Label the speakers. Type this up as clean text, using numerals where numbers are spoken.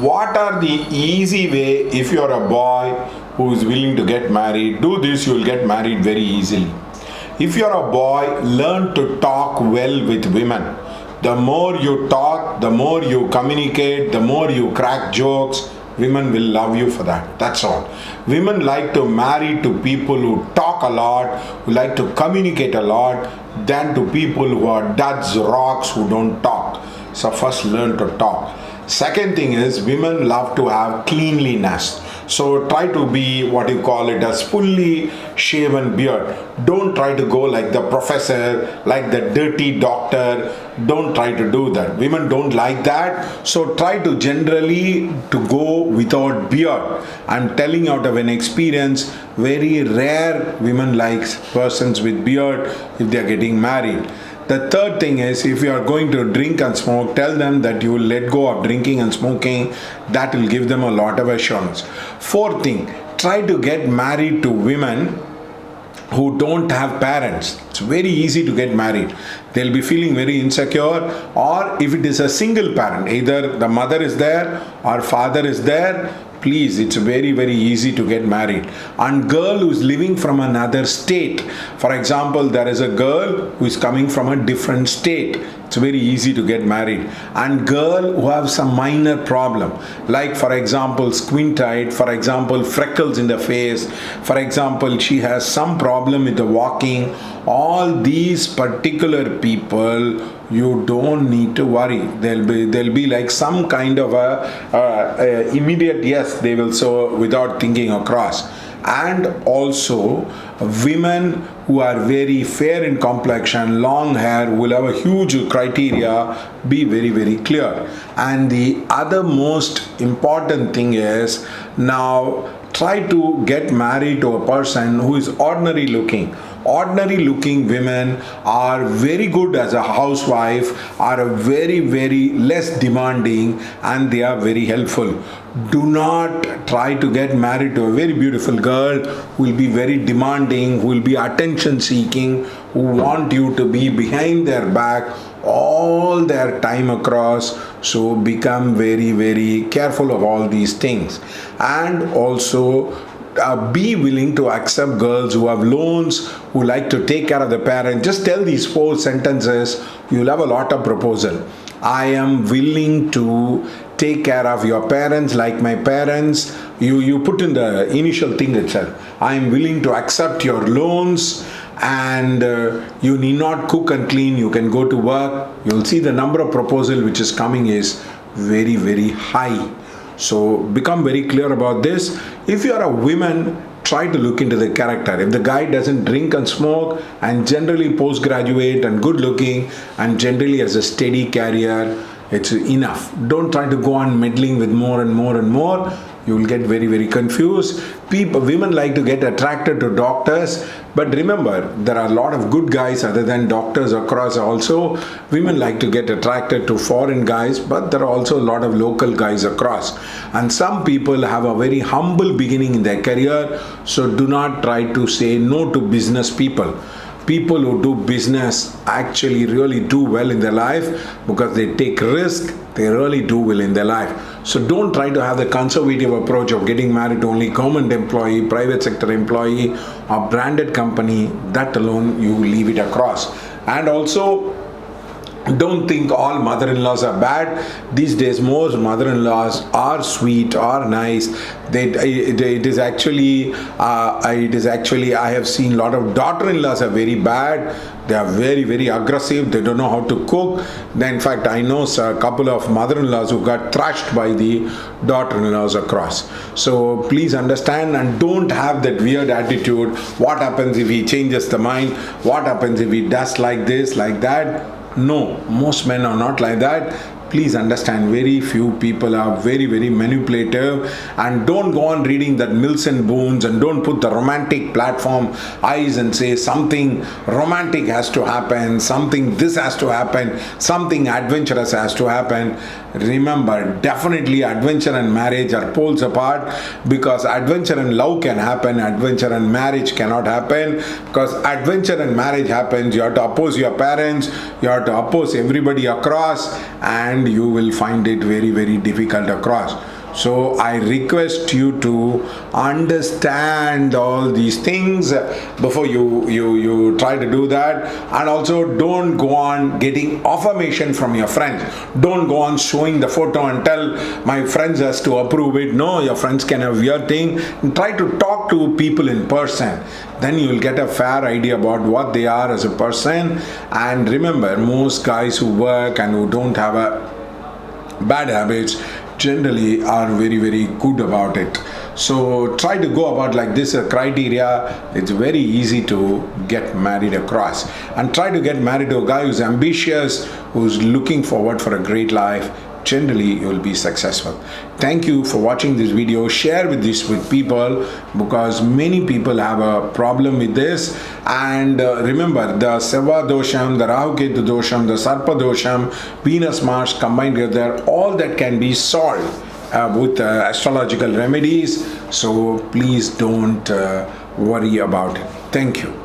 Speaker 1: What are the easy way if you're a boy who is willing to get married? Do this, you'll get married very easily. If you're a boy, learn to talk well with women. The more you talk, the more you communicate, the more you crack jokes, women will love you for that. That's all. Women like to marry to people who talk a lot, who like to communicate a lot, than to people who are duds, rocks, who don't talk. So first learn to talk. Second thing is, women love to have cleanliness. So try to be what you call it as fully shaven beard. Don't try to go like the professor, like the dirty doctor. Don't try to do that. Women don't like that. So try to generally to go without beard. I'm telling out of an experience, very rare women likes persons with beard if they are getting married. The third thing is, if you are going to drink and smoke, tell them that you will let go of drinking and smoking. That will give them a lot of assurance. Fourth thing, try to get married to women who don't have parents. It's very easy to get married. They'll be feeling very insecure, or if it is a single parent, either the mother is there or father is there, please, it's very, very easy to get married. And girl who is living from another state, for example, there is a girl who is coming from a different state, it's very easy to get married. And girl who have some minor problem, like for example squint eye, for example freckles in the face, for example she has some problem with the walking, all these particular people, you don't need to worry. There'll be like some kind of a immediate yes they will show without thinking across. And also women who are very fair in complexion, long hair, will have a huge criteria. Be very, very clear. And the other most important thing is, now try to get married to a person who is ordinary looking. Ordinary looking women are very good as a housewife, are very, very less demanding, and they are very helpful. Do not try to get married to a very beautiful girl who will be very demanding, who will be attention seeking, who want you to be behind their back all their time across. So become very, very careful of all these things. And also be willing to accept girls who have loans, who like to take care of the parent. Just tell these 4 sentences, you'll have a lot of proposal. I am willing to take care of your parents like my parents. You put in the initial thing itself. I am willing to accept your loans, and you need not cook and clean, you can go to work. You'll see the number of proposal which is coming is very, very high. So become very clear about this. If you are a woman, try to look into the character. If the guy doesn't drink and smoke, and generally postgraduate and good looking, and generally has a steady career, it's enough. Don't try to go on meddling with more and more and more. You will get very, very confused. Women like to get attracted to doctors, but remember, there are a lot of good guys other than doctors across also. Women like to get attracted to foreign guys, but there are also a lot of local guys across. And some people have a very humble beginning in their career, so do not try to say no to business people. People who do business actually really do well in their life because they take risk. They really do well in their life. So don't try to have the conservative approach of getting married to only government employee, private sector employee, or branded company. That alone you leave it across. And also, don't think all mother-in-laws are bad. These days, most mother-in-laws are sweet, are nice. It is actually, I have seen a lot of daughter-in-laws are very bad. They are very, very aggressive. They don't know how to cook. In fact, I know a couple of mother-in-laws who got thrashed by the daughter-in-laws across. So please understand and don't have that weird attitude. What happens if he changes the mind? What happens if he does like this, like that? No, most men are not like that. Please understand, very few people are very, very manipulative. And don't go on reading that Mills and Boons, and don't put the romantic platform eyes and say something romantic has to happen, something this has to happen, something adventurous has to happen. Remember, definitely adventure and marriage are poles apart, because adventure and love can happen, adventure and marriage cannot happen. Because adventure and marriage happens, you have to oppose your parents, you have to oppose everybody across, and you will find it very, very difficult across. So I request you to understand all these things before you try to do that. And also, don't go on getting affirmation from your friends. Don't go on showing the photo and tell my friends has to approve it. No, your friends can have your thing. And try to talk to people in person. Then you will get a fair idea about what they are as a person. And remember, most guys who work and who don't have a bad habits generally are very good about it. So try to go about like this criteria. It's very easy to get married across, and try to get married to a guy who's ambitious, who's looking forward for a great life. Generally you will be successful. Thank you for watching this video. Share this with people, because many people have a problem with this. And remember, the Seva dosham, the Rahu Ketu dosham, the Sarpa dosham, Venus Mars combined together, all that can be solved with astrological remedies. So please don't worry about it. Thank you.